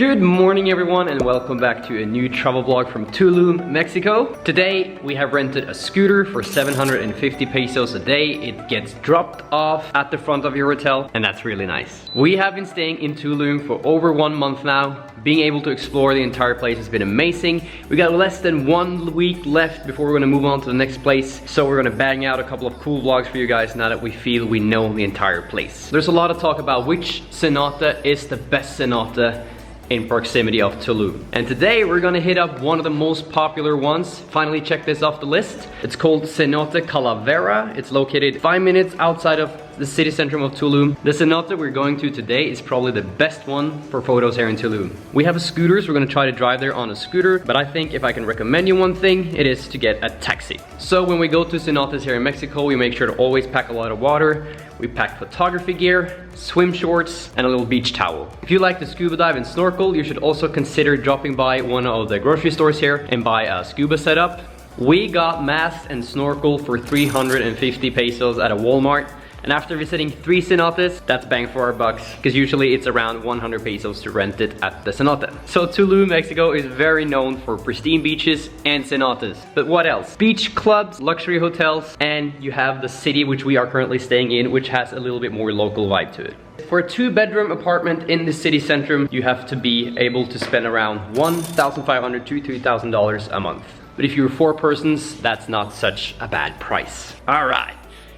Good morning everyone and welcome back to a new travel vlog from Tulum, Mexico. Today we have rented a scooter for 750 pesos a day. It gets dropped off at the front of your hotel and that's really nice. We have been staying in Tulum for over 1 month now. Being able to explore the entire place has been amazing. We got less than 1 week left before we're gonna move on to the next place. So we're gonna bang out a couple of cool vlogs for you guys now that we feel we know the entire place. There's a lot of talk about which cenote is the best cenote in proximity of Tulum. And today we're gonna hit up one of the most popular ones. Finally check this off the list. It's called Cenote Calavera. It's located 5 minutes outside of the city center of Tulum. The cenote we're going to today is probably the best one for photos here in Tulum. We have scooters, we're gonna try to drive there on a scooter, but I think if I can recommend you one thing, it is to get a taxi. So when we go to cenotes here in Mexico, we make sure to always pack a lot of water. We pack photography gear, swim shorts, and a little beach towel. If you like to scuba dive and snorkel, you should also consider dropping by one of the grocery stores here and buy a scuba setup. We got mask and snorkel for 350 pesos at a Walmart. And after visiting 3 cenotes, that's bang for our bucks, because usually it's around 100 pesos to rent it at the cenote. So Tulum, Mexico is very known for pristine beaches and cenotes. But what else? Beach clubs, luxury hotels, and you have the city which we are currently staying in, which has a little bit more local vibe to it. For a 2-bedroom apartment in the city center, you have to be able to spend around $1,500 to $3,000 a month. But if you're 4 persons, that's not such a bad price. All right.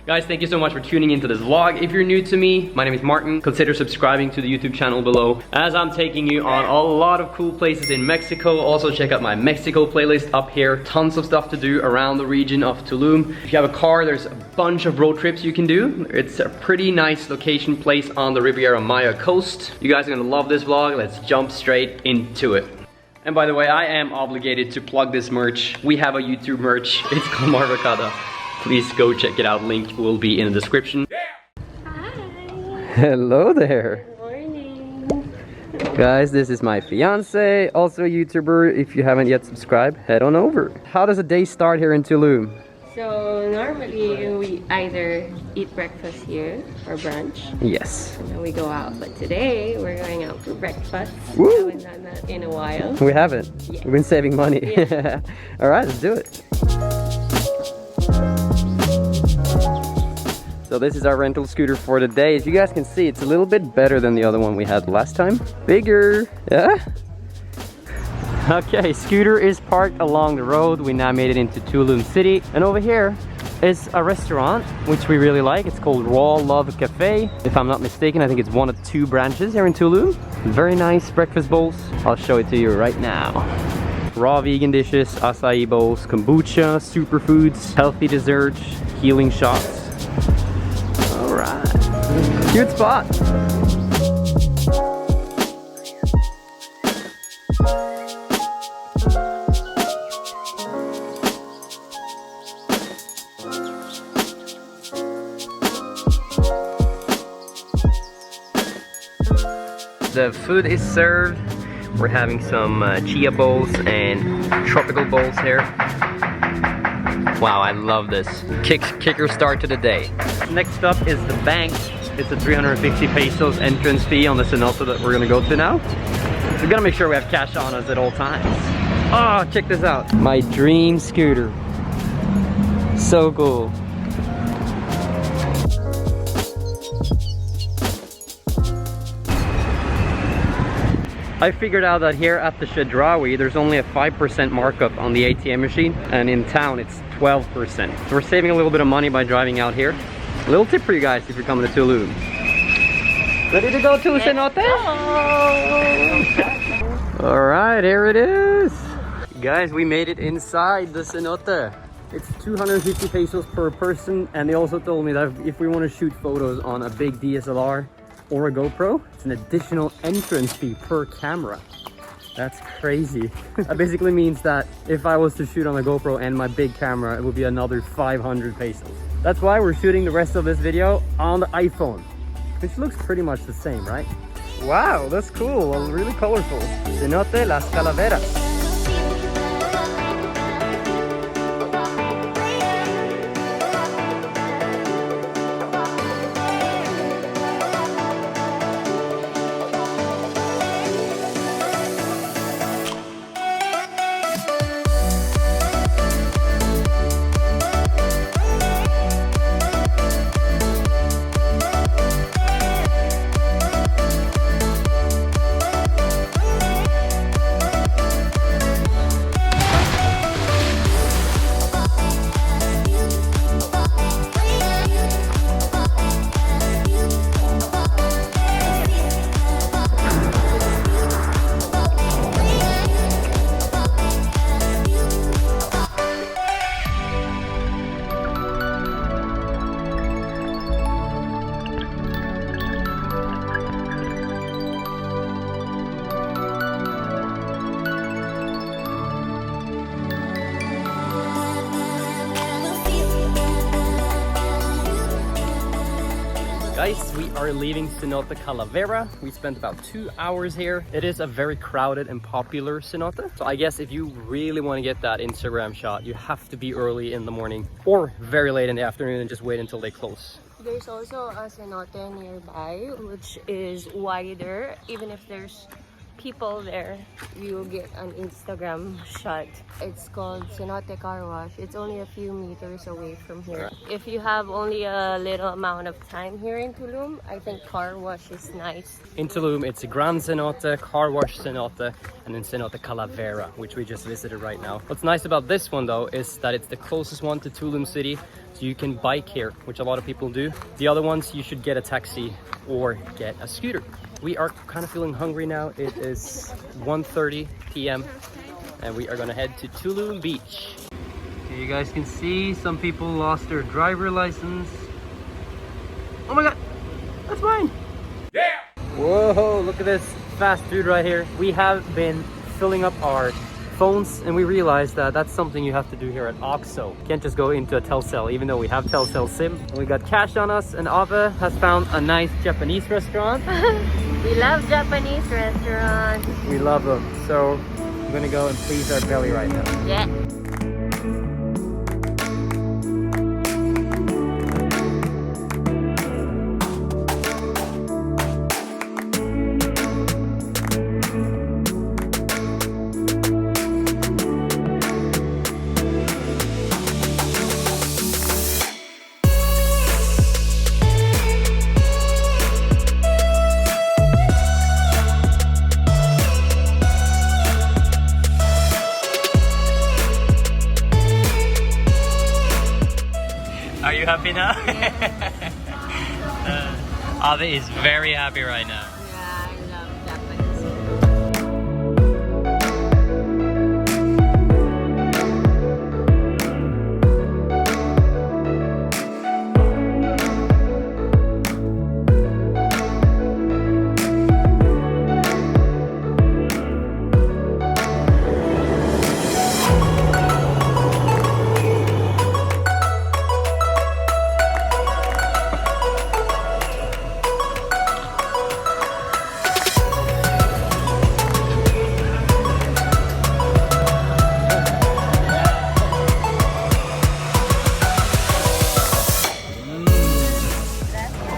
Guys, thank you so much for tuning into this vlog. If you're new to me, my name is Martin. Consider subscribing to the YouTube channel below, as I'm taking you on a lot of cool places in Mexico. Also check out my Mexico playlist up here. Tons of stuff to do around the region of Tulum. If you have a car, there's a bunch of road trips you can do. It's a pretty nice location place on the Riviera Maya coast. You guys are gonna love this vlog. Let's jump straight into it. And by the way, I am obligated to plug this merch. We have a YouTube merch. It's called Marvacada. Please go check it out. Link will be in the description. Hi. Hello there. Good morning. Guys, this is my fiance, also a YouTuber. If you haven't yet subscribed, head on over. How does a day start here in Tulum? So normally we either eat breakfast here or brunch. Yes. And then we go out. But today we're going out for breakfast. Woo. We haven't done that in a while. We haven't. Yeah. We've been saving money. Yeah. All right, let's do it. So this is our rental scooter for the day. As you guys can see, it's a little bit better than the other one we had last time. Bigger, yeah? Okay, scooter is parked along the road. We now made it into Tulum City. And over here is a restaurant, which we really like. It's called Raw Love Cafe. If I'm not mistaken, I think it's one of 2 branches here in Tulum. Very nice breakfast bowls. I'll show it to you right now. Raw vegan dishes, acai bowls, kombucha, superfoods, healthy desserts, healing shots. Alright, cute spot. The food is served. We're having some chia bowls and tropical bowls here. Wow, I love this. Kicker start to the day. Next up is the bank. It's a 350 pesos entrance fee on the cenote that we're gonna go to now. We're gonna make sure we have cash on us at all times. Oh, check this out. My dream scooter. So cool. I figured out that here at the Chedraui, there's only a 5% markup on the ATM machine, and in town it's 12%. So we're saving a little bit of money by driving out here. A little tip for you guys if you're coming to Tulum. Ready to go to Cenote? Alright, here it is. Guys, we made it inside the cenote. It's 250 pesos per person, and they also told me that if we want to shoot photos on a big DSLR or a GoPro, it's an additional entrance fee per camera. That's crazy. That basically means that if I was to shoot on a GoPro and my big camera, it would be another 500 pesos. That's why we're shooting the rest of this video on the iPhone, which looks pretty much the same, right? Wow, that's cool, really colorful. Cenote Las Calaveras. guys, we are leaving Cenote Calavera. We spent about 2 hours here. It is a very crowded and popular cenote. So I guess if you really want to get that Instagram shot, you have to be early in the morning or very late in the afternoon and just wait until they close. There's also a cenote nearby, which is wider. Even if there's people there, you'll get an Instagram shot. It's called Cenote Car Wash. It's only a few meters away from here. If you have only a little amount of time here in Tulum, I think car wash is nice. In Tulum, it's a Grand Cenote, Car Wash Cenote, and then Cenote Calavera, which we just visited right now. What's nice about this one though is that it's the closest one to Tulum City, so you can bike here, which a lot of people do. The other ones, you should get a taxi or get a scooter. We are kind of feeling hungry now. It is 1:30 p.m. and we are gonna head to Tulum Beach. Okay, you guys can see some people lost their driver license. Oh my god, that's mine! Yeah! Whoa, look at this fast food right here. We have been filling up our phones and we realized that that's something you have to do here at OXXO. You can't just go into a Telcel, even though we have Telcel SIM. And we got cash on us, and Ava has found a nice Japanese restaurant. We love Japanese restaurants. We love them. So I'm gonna go and please our belly right now. Yeah. Are you happy now? Yeah. Ave is very happy right now. Yeah, I love Japanese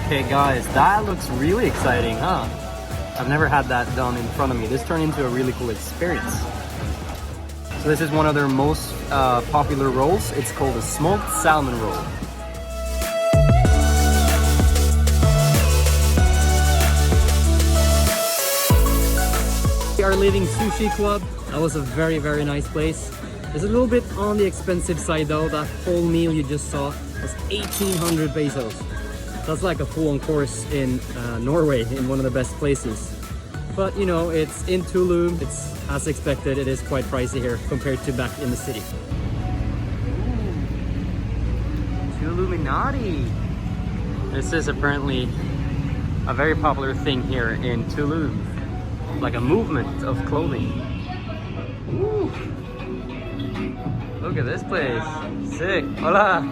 Okay guys, that looks really exciting, huh? I've never had that done in front of me. This turned into a really cool experience. So this is one of their most popular rolls. It's called a smoked salmon roll. We are leaving Sushi Club. That was a very, very nice place. It's a little bit on the expensive side though. That whole meal you just saw was 1,800 pesos. That's like a full-on course in Norway, in one of the best places. But you know, it's in Tulum. It's as expected. It is quite pricey here compared to back in the city. Tuluminati. This is apparently a very popular thing here in Tulum. Like a movement of clothing. Ooh. Look at this place. Sick. Hola.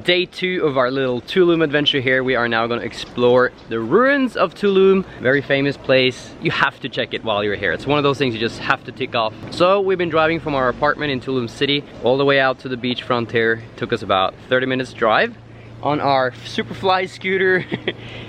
Day 2 of our little Tulum adventure here. We are now going to explore the ruins of Tulum. Very famous place. You have to check it while you're here. It's one of those things you just have to tick off. So we've been driving from our apartment in Tulum City all the way out to the beachfront here. It took us about 30 minutes drive on our Superfly scooter.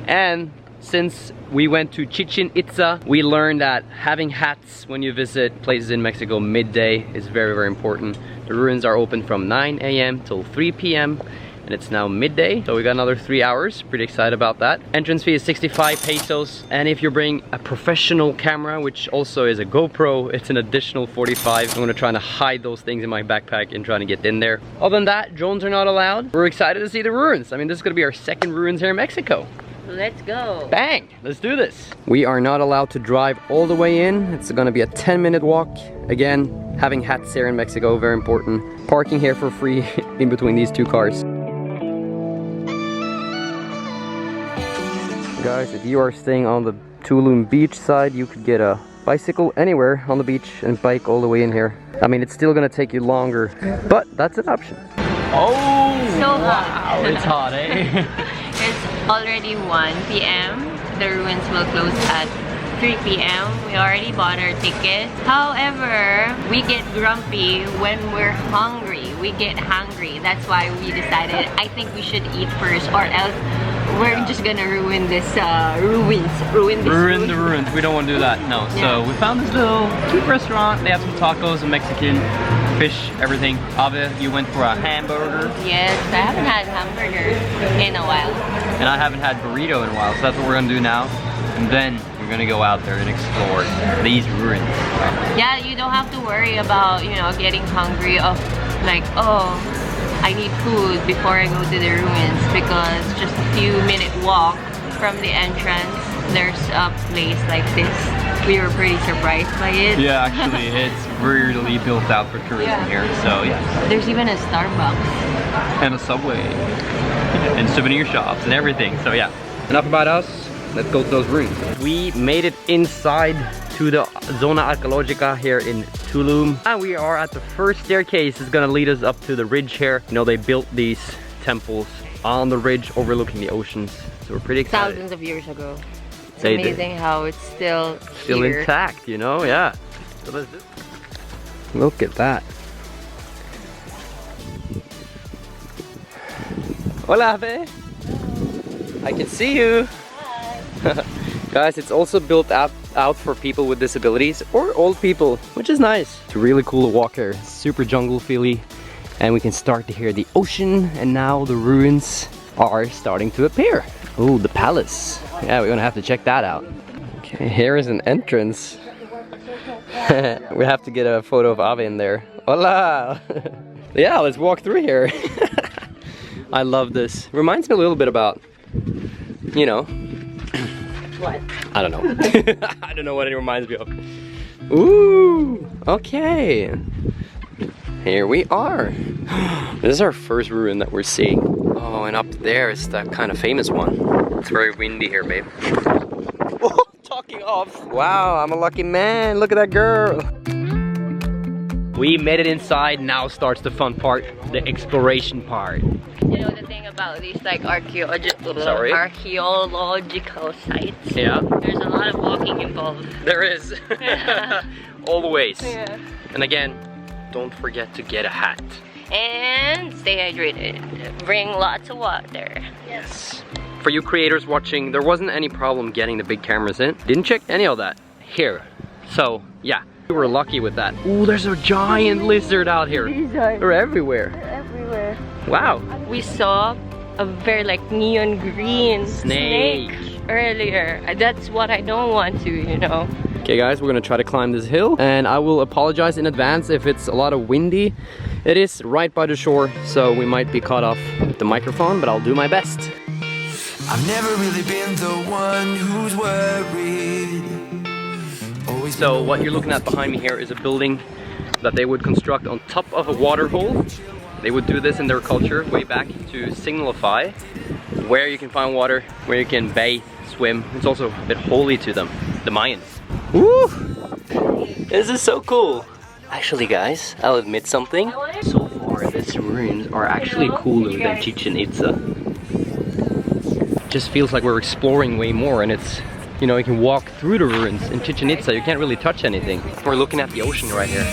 And since we went to Chichen Itza, we learned that having hats when you visit places in Mexico midday is very, very important. The ruins are open from 9 a.m. till 3 p.m. and it's now midday, so we got another 3 hours. Pretty excited about that. Entrance fee is 65 pesos, and if you bring a professional camera, which also is a GoPro, it's an additional 45. I'm gonna try to hide those things in my backpack and trying to get in there. Other than that, drones are not allowed. We're excited to see the ruins. I mean, this is gonna be our second ruins here in Mexico. Let's go. Bang! Let's do this. We are not allowed to drive all the way in. It's gonna be a 10-minute walk. Again, having hats here in Mexico, very important. Parking here for free in between these two cars. Guys, if you are staying on the Tulum beach side, you could get a bicycle anywhere on the beach and bike all the way in here. I mean, it's still gonna take you longer, but that's an option. Oh, So wow, it's hot, eh? It's already 1 p.m. The ruins will close at 3 p.m. We already bought our tickets. However, we get grumpy when we're hungry. We get hungry. That's why we decided I think we should eat first, or else we're just gonna ruin this ruin The ruins. We don't want to do that. No. Yeah. So we found this little cute restaurant. They have some tacos and Mexican fish, everything. Ave, you went for a hamburger. Yes, I haven't had hamburger in a while. And I haven't had burrito in a while, so that's what we're gonna do now. And then we're gonna go out there and explore these ruins. Yeah, you don't have to worry about, you know, getting hungry of like, oh, I need food before I go to the ruins, because just a few minute walk from the entrance, there's a place like this. We were pretty surprised by it. Yeah, actually, it's really built out for tourism here, so yeah. There's even a Starbucks. And a Subway. And souvenir shops and everything, so yeah. Enough about us, let's go to those ruins. We made it inside to the Zona Arqueologica here in Tulum. And we are at the first staircase. It's gonna lead us up to the ridge here. You know, they built these temples on the ridge overlooking the oceans. So we're pretty excited. Thousands of years ago. It's They did. amazing how it's still here. Intact, you know, yeah. So let's do. Look at that. Hola, Ave. I can see you. Hi. Guys, it's also built out for people with disabilities or old people, which is nice. It's really cool to walk here. It's super jungle feely, and we can start to hear the ocean, and now the ruins are starting to appear. Oh, the palace. Yeah, we're gonna have to check that out. Okay, here is an entrance. We have to get a photo of Ave in there. Hola! Yeah, let's walk through here. I love this. Reminds me a little bit about, you know, What? I don't know. I don't know what it reminds me of. Ooh, okay. Here we are. This is our first ruin that we're seeing. Oh, and up there is that kind of famous one. It's very windy here, babe. Oh, talking off. Wow, I'm a lucky man. Look at that girl. We made it inside. Now starts the fun part, the exploration part. You know the thing about these like archaeological sites? Yeah. There's a lot of walking involved. There is. Always. Yeah. And again, don't forget to get a hat. And stay hydrated. Bring lots of water. Yes. For you creators watching, there wasn't any problem getting the big cameras in. Didn't check any of that here. So, yeah. We were lucky with that. Ooh, there's a giant lizard out here. They're everywhere. Everywhere. Wow. We saw a very like neon green snake earlier. That's what I don't want to, you know. Okay guys, we're gonna try to climb this hill, and I will apologize in advance if it's a lot of windy. It is right by the shore, so we might be cut off the microphone, but I'll do my best. I've never really been the one who's worried. So what you're looking at behind me here is a building that they would construct on top of a water hole. They would do this in their culture way back to signify where you can find water, where you can bathe, swim. It's also a bit holy to them, the Mayans. Woo! This is so cool. Actually guys, I'll admit something. So far these ruins are actually cooler than Chichen Itza. It just feels like we're exploring way more, and it's, you know, you can walk through the ruins. In Chichen Itza you can't really touch anything. We're looking at the ocean right here.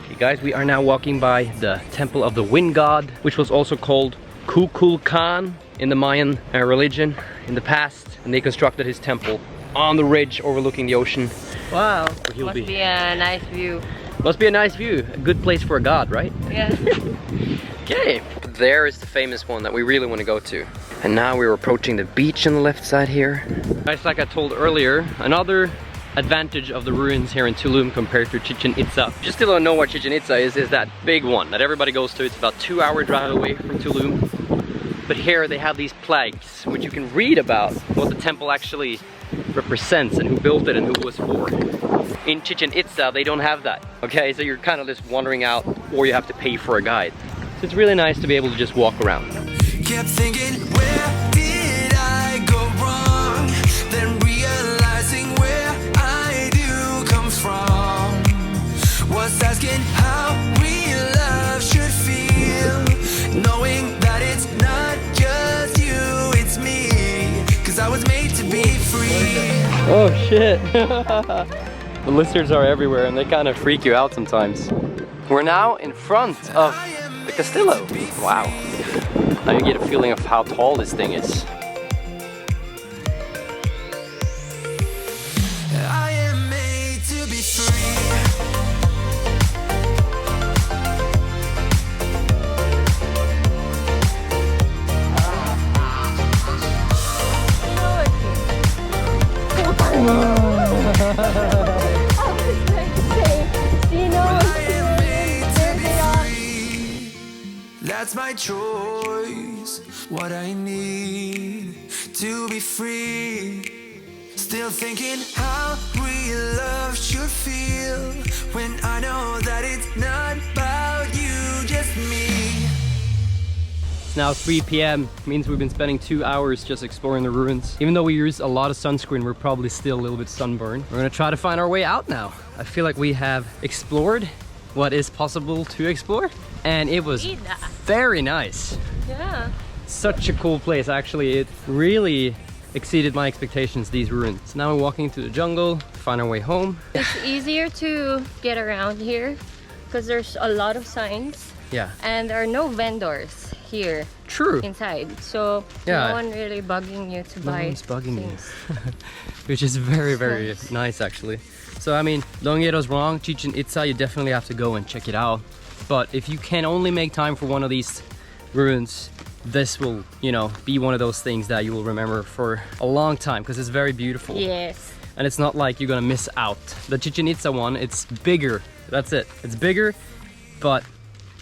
Okay guys, we are now walking by the temple of the wind god, which was also called Kukulkan in the Mayan religion in the past, and they constructed his temple on the ridge overlooking the ocean. Wow. He'll Must be a nice view. Must be a nice view. A good place for a god, right? Yeah. Okay. There is the famous one that we really want to go to. And now we're approaching the beach on the left side here. Guys, like I told earlier, another advantage of the ruins here in Tulum compared to Chichen Itza. If you still don't know what Chichen Itza is that big one that everybody goes to. It's about 2-hour drive away from Tulum. But here they have these plaques, which you can read about what the temple actually represents and who built it and who it was for. In Chichen Itza, they don't have that. Okay, so you're kind of just wandering out, or you have to pay for a guide. So it's really nice to be able to just walk around. Kept thinking, where did I go wrong? Then realizing where I do come from. Was asking how real love should feel, knowing that it's not just you, it's me. Cause I was made to be free. Oh shit. The lizards are everywhere and they kind of freak you out sometimes. We're now in front of the Castillo. Wow. Now you get a feeling of how tall this thing is. I am made to be free. That's my choice, what I need to be free. Still thinking how real love should feel, when I know that it's not about you, just me. It's now 3 p.m. Means we've been spending 2 hours just exploring the ruins. Even though we use a lot of sunscreen, we're probably still a little bit sunburned. We're gonna try to find our way out now. I feel like we have explored what is possible to explore, and it was very nice. Yeah. Such a cool place. Actually, it really exceeded my expectations, these ruins. Now we're walking through the jungle, find our way home. It's easier to get around here because there's a lot of signs. Yeah. And there are no vendors here. True. Inside. So Yeah. no one really bugging you to buy one's bugging things. you. Which is very, very nice actually. So I mean, Longueiro's wrong, Chichen Itza, you definitely have to go and check it out. But if you can only make time for one of these ruins, this will, you know, be one of those things that you will remember for a long time, because it's very beautiful. Yes. And it's not like you're gonna miss out. The Chichen Itza one, it's bigger. That's it. It's bigger, but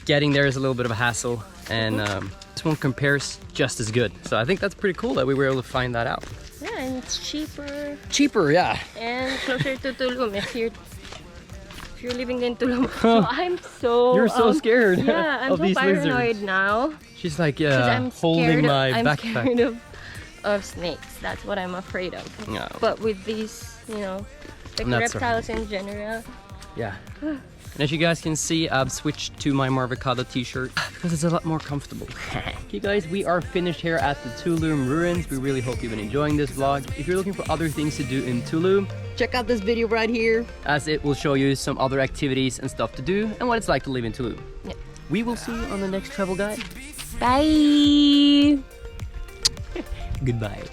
getting there is a little bit of a hassle. And this one compares just as good. So I think that's pretty cool that we were able to find that out. Yeah, and it's cheaper. Cheaper, yeah. And closer to Tulum if you're living in Tulum. So I'm so... You're so scared yeah, I'm of so these paranoid lizards. now. She's like, I'm holding my I'm backpack. scared of snakes. That's what I'm afraid of. No. But with these, you know, like Not so reptiles in general. Yeah. And as you guys can see, I've switched to my Marvicada t-shirt because it's a lot more comfortable. Okay guys, we are finished here at the Tulum Ruins. We really hope you've been enjoying this vlog. If you're looking for other things to do in Tulum, check out this video right here, as it will show you some other activities and stuff to do and what it's like to live in Tulum. Yeah. We will see you on the next travel guide. Bye! Goodbye.